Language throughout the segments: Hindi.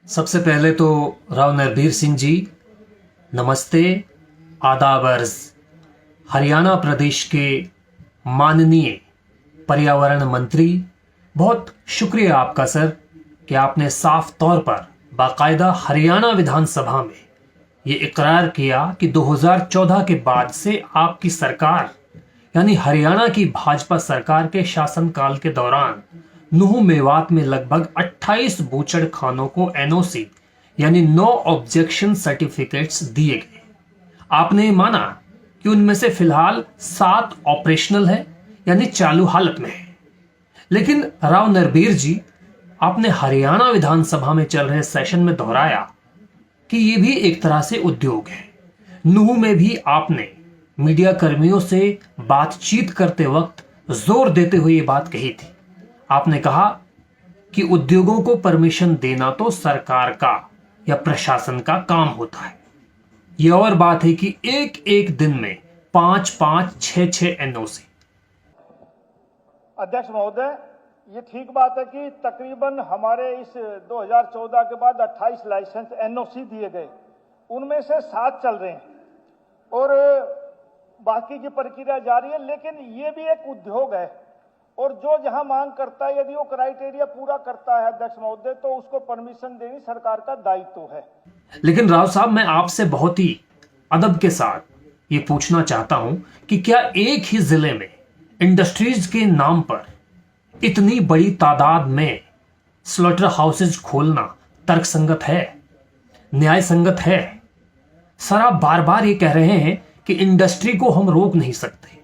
सबसे पहले तो राव नरबीर सिंह जी नमस्ते, आदाब अर्ज। हरियाणा प्रदेश के माननीय पर्यावरण मंत्री, बहुत शुक्रिया आपका सर कि आपने साफ तौर पर बाकायदा हरियाणा विधानसभा में ये इकरार किया कि 2014 के बाद से आपकी सरकार यानी हरियाणा की भाजपा सरकार के शासनकाल के दौरान नूह मेवात में लगभग 28 बूचड़ खानों को एनओसी यानी नो ऑब्जेक्शन सर्टिफिकेट्स दिए गए। आपने माना कि उनमें से फिलहाल 7 ऑपरेशनल है यानी चालू हालत में है। लेकिन राव नरबीर जी, आपने हरियाणा विधानसभा में चल रहे सेशन में दोहराया कि ये भी एक तरह से उद्योग है। नूह में भी आपने मीडिया कर्मियों से बातचीत करते वक्त जोर देते हुए ये बात कही थी। आपने कहा कि उद्योगों को परमिशन देना तो सरकार का या प्रशासन का काम होता है। यह और बात है कि एक एक दिन में 5-5, 6-6 एनओसी। अध्यक्ष महोदय, ये ठीक बात है कि तकरीबन हमारे इस 2014 के बाद 28 लाइसेंस एनओसी दिए गए, उनमें से 7 चल रहे हैं और बाकी की प्रक्रिया जारी है। लेकिन ये भी एक उद्योग है और जो जहां मांग करता है, यदि वो क्राइटेरिया पूरा करता है अध्यक्ष महोदय, तो उसको परमिशन देनी सरकार का दायित्व है। लेकिन राव साहब, मैं आपसे बहुत ही अदब के साथ ये पूछना चाहता हूं कि क्या एक ही जिले में इंडस्ट्रीज के नाम पर इतनी बड़ी तादाद में स्लॉटर हाउसेज खोलना तर्कसंगत है, न्याय संगत है? सर, आप बार बार ये कह रहे हैं कि इंडस्ट्री को हम रोक नहीं सकते,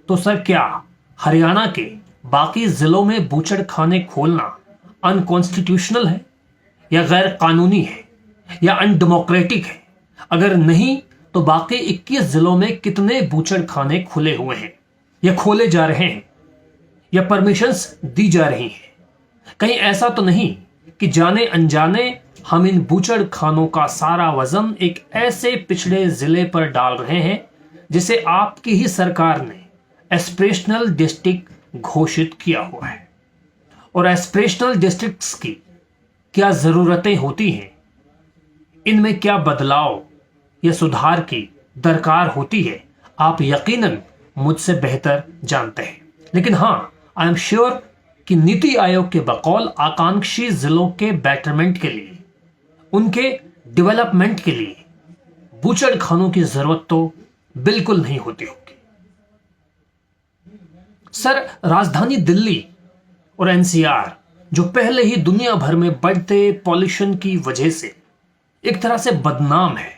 तो सर क्या हरियाणा के बाकी जिलों में बूचड़ खाने खोलना अनकॉन्स्टिट्यूशनल है या गैर कानूनी है या अनडेमोक्रेटिक है? अगर नहीं तो बाकी 21 जिलों में कितने बूचड़ खाने खुले हुए हैं या खोले जा रहे हैं या परमिशंस दी जा रही हैं? कहीं ऐसा तो नहीं कि जाने अनजाने हम इन बूचड़ खानों का सारा वजन एक ऐसे पिछड़े जिले पर डाल रहे हैं जिसे आपकी ही सरकार ने एस्पिरेशनल डिस्ट्रिक्ट घोषित किया हुआ है? और एस्पिरेशनल डिस्ट्रिक्ट्स की क्या जरूरतें होती हैं, इनमें क्या बदलाव या सुधार की दरकार होती है, आप यकीनन मुझसे बेहतर जानते हैं। लेकिन हां, आई एम श्योर कि नीति आयोग के बकौल आकांक्षी जिलों के बेटरमेंट के लिए, उनके डेवलपमेंट के लिए बूचड़ खानों की जरूरत तो बिल्कुल नहीं होती होगी। सर, राजधानी दिल्ली और एनसीआर, जो पहले ही दुनिया भर में बढ़ते पॉल्यूशन की वजह से एक तरह से बदनाम है,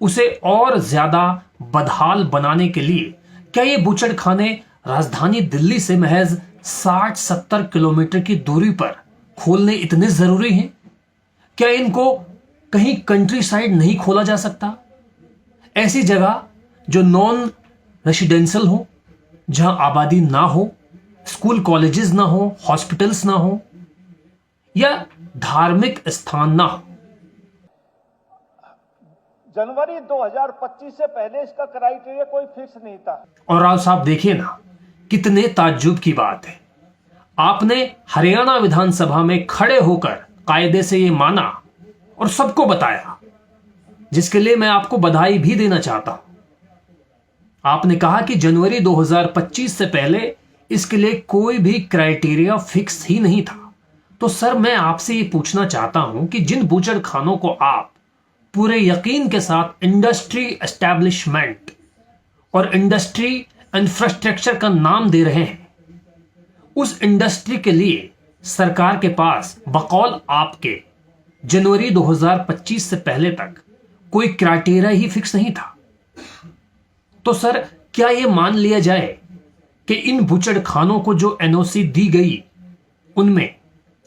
उसे और ज्यादा बदहाल बनाने के लिए क्या ये बूचड़ खाने राजधानी दिल्ली से महज 60-70 किलोमीटर की दूरी पर खोलने इतने जरूरी हैं? क्या इनको कहीं कंट्री साइड नहीं खोला जा सकता? ऐसी जगह जो नॉन रेसिडेंशियल हो, जहां आबादी ना हो, स्कूल कॉलेजेस ना हो, हॉस्पिटल्स ना हो या धार्मिक स्थान ना हो। जनवरी 2025 से पहले इसका क्राइटेरिया कोई फिक्स नहीं था। और राव साहब, देखिए ना, कितने ताज्जुब की बात है। आपने हरियाणा विधानसभा में खड़े होकर कायदे से ये माना और सबको बताया, जिसके लिए मैं आपको बधाई भी देना चाहता हूं। आपने कहा कि जनवरी 2025 से पहले इसके लिए कोई भी क्राइटेरिया फिक्स ही नहीं था। तो सर, मैं आपसे ये पूछना चाहता हूं कि जिन बूचड़ खानों को आप पूरे यकीन के साथ इंडस्ट्री एस्टैब्लिशमेंट और इंडस्ट्री इंफ्रास्ट्रक्चर का नाम दे रहे हैं, उस इंडस्ट्री के लिए सरकार के पास बकौल आपके जनवरी 2025 से पहले तक कोई क्राइटेरिया ही फिक्स नहीं था। तो सर, क्या यह मान लिया जाए कि इन बूचड़ खानों को जो एनओसी दी गई, उनमें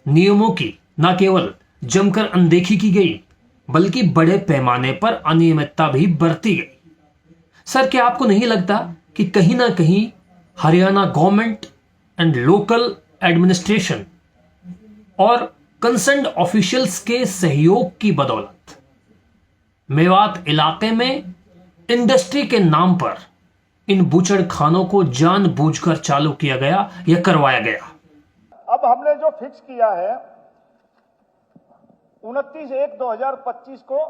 नियमों की न केवल जमकर अनदेखी की गई, बल्कि बड़े पैमाने पर अनियमितता भी बरती गई? सर, क्या आपको नहीं लगता कि कहीं ना कहीं Haryana government and local administration और कंसर्न्ड ऑफिशियल्स के सहयोग की बदौलत मेवात इलाके में इंडस्ट्री के नाम पर इन बूचड़ खानों को जानबूझकर चालू किया गया या करवाया गया? अब हमने जो फिक्स किया है 29/1/2025 को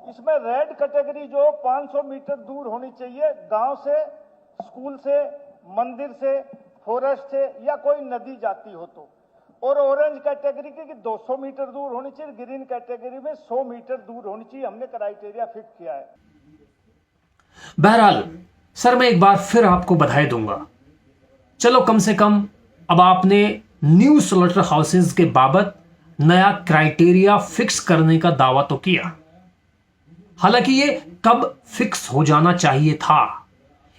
इसमें रेड कैटेगरी जो 500 मीटर दूर होनी चाहिए, गांव से, स्कूल से, मंदिर से, फॉरेस्ट से या कोई नदी जाती हो तो, और ऑरेंज कैटेगरी की 200 मीटर दूर होनी चाहिए, ग्रीन कैटेगरी में 100 मीटर दूर होनी चाहिए। हमने क्राइटेरिया फिक्स किया है। बहरहाल सर, मैं एक बार फिर आपको बधाई दूंगा। चलो, कम से कम अब आपने न्यू स्लॉटर हाउसेज के बाबत नया क्राइटेरिया फिक्स करने का दावा तो किया। हालांकि ये कब फिक्स हो जाना चाहिए था,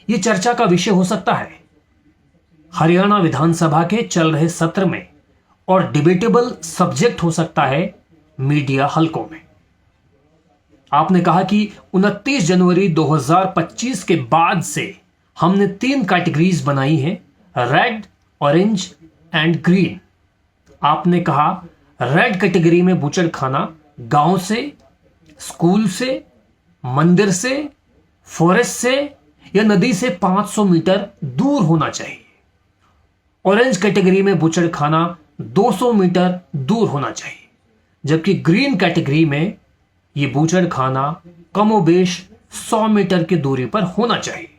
ये चर्चा का विषय हो सकता है हरियाणा विधानसभा के चल रहे सत्र में, और डिबेटेबल सब्जेक्ट हो सकता है मीडिया हलकों में। आपने कहा कि 29 जनवरी 2025 के बाद से हमने 3 कैटेगरीज बनाई हैं, रेड, ऑरेंज एंड ग्रीन। आपने कहा रेड कैटेगरी में बूचड़खाना गांव से, स्कूल से, मंदिर से, फॉरेस्ट से या नदी से 500 मीटर दूर होना चाहिए। ऑरेंज कैटेगरी में बूचड़खाना 200 मीटर दूर होना चाहिए, जबकि ग्रीन कैटेगरी में ये बूचड़खाना कमोबेश 100 मीटर की दूरी पर होना चाहिए।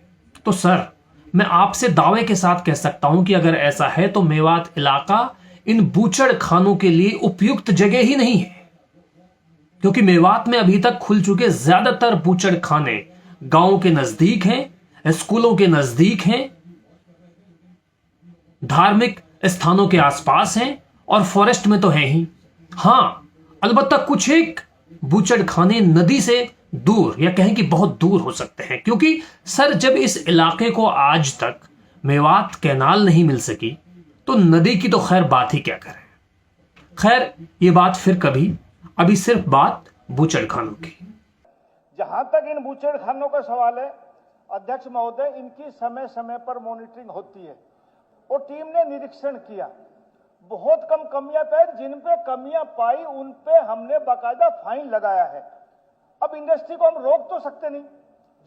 तो सर, मैं आपसे दावे के साथ कह सकता हूं कि अगर ऐसा है तो मेवात इलाका इन बूचड़खानों के लिए उपयुक्त जगह ही नहीं है, क्योंकि मेवात में अभी तक खुल चुके ज्यादातर बूचड़खाने गांव के नजदीक हैं, स्कूलों के नजदीक हैं, धार्मिक स्थानों के आसपास हैं और फॉरेस्ट में तो है ही। हां, अलबत्ता कुछ एक बूचड़खाने नदी से दूर या कहें कि बहुत दूर हो सकते हैं, क्योंकि सर, जब इस इलाके को आज तक मेवात कैनाल नहीं मिल सकी तो नदी की तो खैर बात ही क्या करें। खैर, ये बात फिर कभी, अभी सिर्फ बात बूचड़खानों की। जहां तक इन बूचड़खानों का सवाल है, अध्यक्ष महोदय, इनकी समय समय पर मॉनिटरिंग होती है और टीम ने निरीक्षण किया। बहुत कम कमियां पाई, जिन पे कमियां पाई उन पे हमने बाकायदा फाइन लगाया है। अब इंडस्ट्री को हम रोक तो सकते नहीं,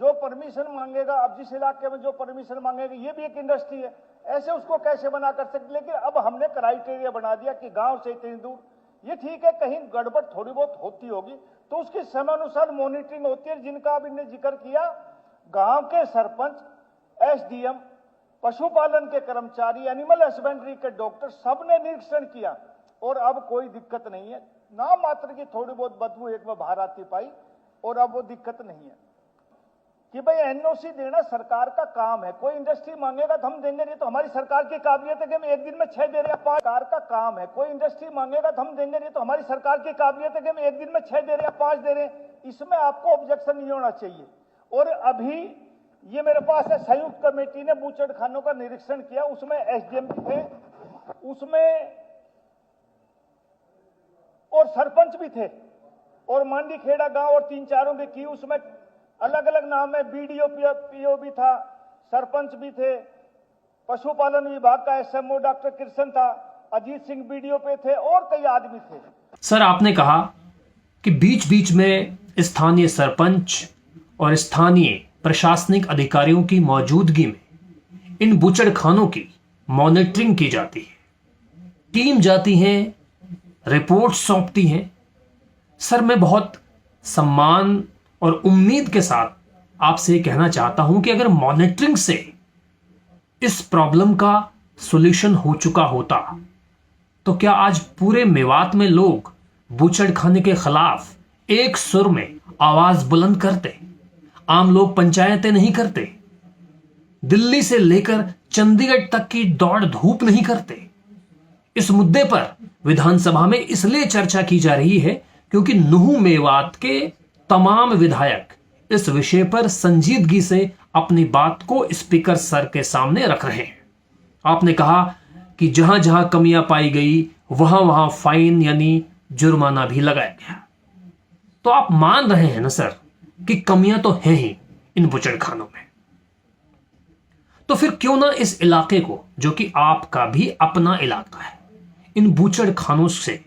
जो परमिशन मांगेगा, अब जिस इलाके में जो परमिशन मांगेगा, ये भी एक इंडस्ट्री है, ऐसे उसको कैसे मना कर सकते। लेकिन अब हमने क्राइटेरिया बना दिया कि गांव से इतनी दूर। ये ठीक है, कहीं गड़बड़ थोड़ी बहुत होती होगी तो उसकी समय अनुसार मॉनिटरिंग होती है, जिनका अब इन्हें जिक्र किया। गांव के सरपंच, एसडीएम, पशुपालन के कर्मचारी, एनिमल हस्बेंड्री के डॉक्टर, सबने निरीक्षण किया और अब कोई दिक्कत नहीं है। नाम मात्र की थोड़ी बहुत बदबू एक में बाहर आती पाई और अब वो दिक्कत नहीं है कि भाई एनओसी देना सरकार का काम है। कोई इंडस्ट्री मांगेगा तो हम देंगे, नहीं तो हमारी सरकार की काबिलियत है कि हम एक दिन में 6 दे रहे हैं, 5। सरकार का काम है, कोई इंडस्ट्री मांगेगा तो हम देंगे, नहीं तो हमारी सरकार की काबिलियत है कि हम एक दिन में 6 दे रहे हैं, 5 दे रहे हैं। इसमें आपको ऑब्जेक्शन नहीं होना चाहिए। और अभी ये मेरे पास है, संयुक्त कमेटी ने बूचड़खानों का निरीक्षण किया, उसमें एसडीएम थे, उसमें और सरपंच भी थे, और मांडी खेड़ा गांव और 3-4 की, उसमें अलग अलग नाम है, बीडीओ पीओ भी था, सरपंच भी थे, पशुपालन विभाग का एसएमओ डॉक्टर कृष्ण था, अजीत सिंह बीडीओ पे थे और कई आदमी थे। सर, आपने कहा कि बीच बीच में स्थानीय सरपंच और स्थानीय प्रशासनिक अधिकारियों की मौजूदगी में इन बूचड़खानों की मॉनिटरिंग की जाती है, टीम जाती है, रिपोर्ट सौंपती है। सर, मैं बहुत सम्मान और उम्मीद के साथ आपसे कहना चाहता हूं कि अगर मॉनिटरिंग से इस प्रॉब्लम का सॉल्यूशन हो चुका होता तो क्या आज पूरे मेवात में लोग बूचड़खाने के खिलाफ एक सुर में आवाज बुलंद करते, आम लोग पंचायतें नहीं करते, दिल्ली से लेकर चंडीगढ़ तक की दौड़ धूप नहीं करते। इस मुद्दे पर विधानसभा में इसलिए चर्चा की जा रही है क्योंकि नुहू मेवात के तमाम विधायक इस विषय पर संजीदगी से अपनी बात को स्पीकर सर के सामने रख रहे हैं। आपने कहा कि जहां जहां कमियां पाई गई वहां वहां फाइन यानी जुर्माना भी लगाया गया। तो आप मान रहे हैं ना सर कि कमियां तो हैं ही इन बूचड़खानों में। तो फिर क्यों ना इस इलाके को, जो कि आपका भी अपना इलाका है, इन बूचड़खानों से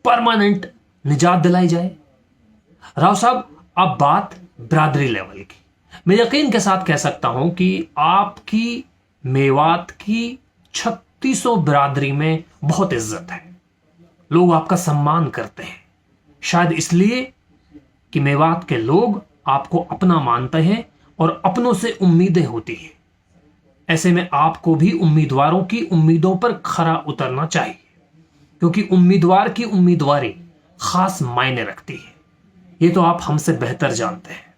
परमानेंट निजात दिलाई जाए। राव साहब, अब बात बिरादरी लेवल की। मैं यकीन के साथ कह सकता हूं कि आपकी मेवात की 3600 बिरादरी में बहुत इज्जत है, लोग आपका सम्मान करते हैं, शायद इसलिए कि मेवात के लोग आपको अपना मानते हैं और अपनों से उम्मीदें होती हैं। ऐसे में आपको भी उम्मीदवारों की उम्मीदों पर खरा उतरना चाहिए, क्योंकि उम्मीदवार की उम्मीदवारी खास मायने रखती है। ये तो आप हमसे बेहतर जानते हैं।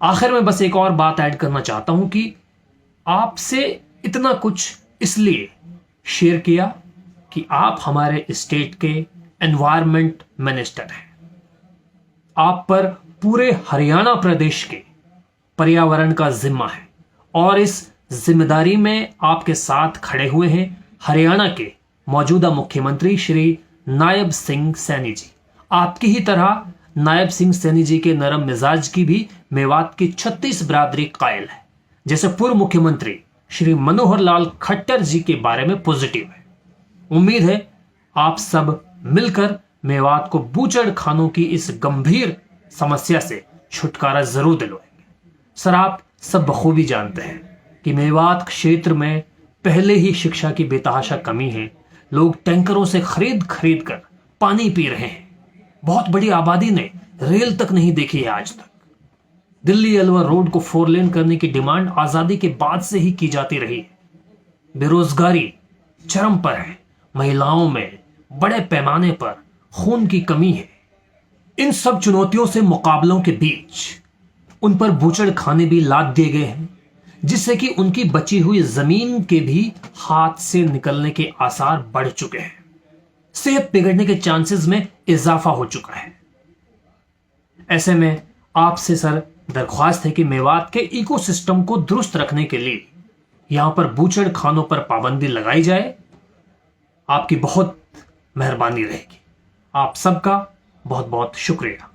आखिर में बस एक और बात ऐड करना चाहता हूं कि आपसे इतना कुछ इसलिए शेयर किया कि आप हमारे स्टेट के एनवायरमेंट मिनिस्टर हैं। आप पर पूरे हरियाणा प्रदेश के पर्यावरण का जिम्मा है और इस जिम्मेदारी में आपके साथ खड़े हुए हैं हरियाणा के मौजूदा मुख्यमंत्री श्री नायब सिंह सैनी जी। आपकी ही तरह नायब सिंह सैनी जी के नरम मिजाज की भी मेवात की 36 बिरादरी कायल है, जैसे पूर्व मुख्यमंत्री श्री मनोहर लाल खट्टर जी के बारे में पॉजिटिव है। उम्मीद है आप सब मिलकर मेवात को बूचड़ खानों की इस गंभीर समस्या से छुटकारा जरूर दिलवाएंगे। सर, आप सब बखूबी जानते हैं कि मेवात क्षेत्र में पहले ही शिक्षा की बेतहाशा कमी है। लोग टैंकरों से खरीद खरीद कर पानी पी रहे हैं। बहुत बड़ी आबादी ने रेल तक नहीं देखी है आज तक। दिल्ली अलवर रोड को 4 लेन करने की डिमांड आजादी के बाद से ही की जाती रही है। बेरोजगारी चरम पर है। महिलाओं में बड़े पैमाने पर खून की कमी है। इन सब चुनौतियों से मुकाबलों के बीच उन पर बूचड़ खाने भी लाद दिए गए हैं, जिससे कि उनकी बची हुई जमीन के भी हाथ से निकलने के आसार बढ़ चुके हैं। सेहत बिगड़ने के चांसेस में इजाफा हो चुका है। ऐसे में आपसे सर दरख्वास्त है कि मेवात के इकोसिस्टम को दुरुस्त रखने के लिए यहां पर बूचड़ खानों पर पाबंदी लगाई जाए। आपकी बहुत मेहरबानी रहेगी। आप सबका बहुत बहुत शुक्रिया।